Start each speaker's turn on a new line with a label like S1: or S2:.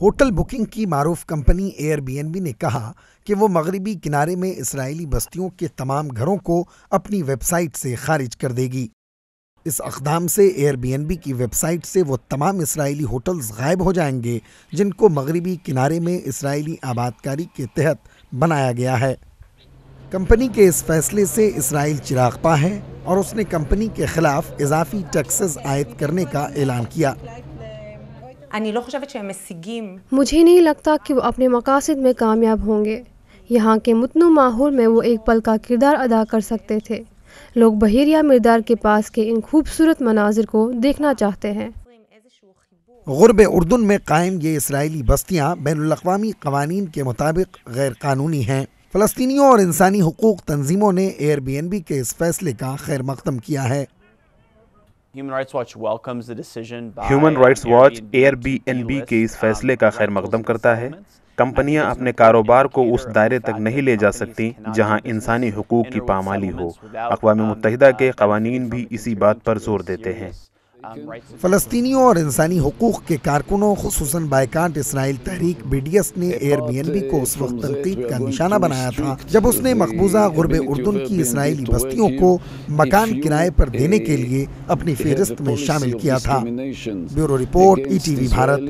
S1: Hotel booking کی معروف company Airbnb نے کہا کہ وہ مغربی کنارے میں اسرائیلی بستیوں کے تمام گھروں کو اپنی ویب سائٹ سے خارج کر دے گی۔ اس اقدام سے ایئر بی این بی کی ویب سائٹ سے وہ تمام اسرائیلی ہوٹلز غائب ہو جائیں گے جن کو مغربی کنارے میں اسرائیلی آباد کاری کے تحت بنایا گیا ہے۔ کمپنی کے اس فیصلے سے اسرائیل چراغ پا ہے اور اس نے کمپنی کے خلاف اضافی ٹیکسز عائد کرنے کا اعلان کیا۔
S2: مجھے نہیں لگتا کہ وہ اپنے مقاصد میں کامیاب ہوں گے۔ یہاں کے متنوع ماحول میں وہ ایک پل کا کردار ادا کر سکتے تھے۔ لوگ بحیرہ مردار کے پاس کے ان خوبصورت مناظر کو دیکھنا چاہتے ہیں۔
S1: غرب اردن میں قائم یہ اسرائیلی بستیاں بین الاقوامی قوانین کے مطابق غیر قانونی ہیں۔ فلسطینیوں اور انسانی حقوق تنظیموں نے ایئر بی این بی کے اس فیصلے کا خیر مقدم کیا ہے۔
S3: Human Rights Watch Airbnb کے اس فیصلے کا خیر مقدم کرتا ہے۔ کمپنیاں اپنے کاروبار کو اس دائرے تک نہیں لے جا سکتی جہاں انسانی حقوق کی پامالی ہو۔ اقوام متحدہ کے قوانین بھی اسی بات پر زور دیتے ہیں۔
S1: فلسطینیوں اور انسانی حقوق کے کارکنوں خصوصاً بائیکاٹ اسرائیل تحریک بی ڈی ایس نے ایئر بی این بی کو اس وقت تنقید کا نشانہ بنایا تھا جب اس نے مقبوضہ غرب اردن کی اسرائیلی بستیوں کو مکان کرائے پر دینے کے لیے اپنی فہرست میں شامل کیا تھا۔ Bureau report, E T V Bharat.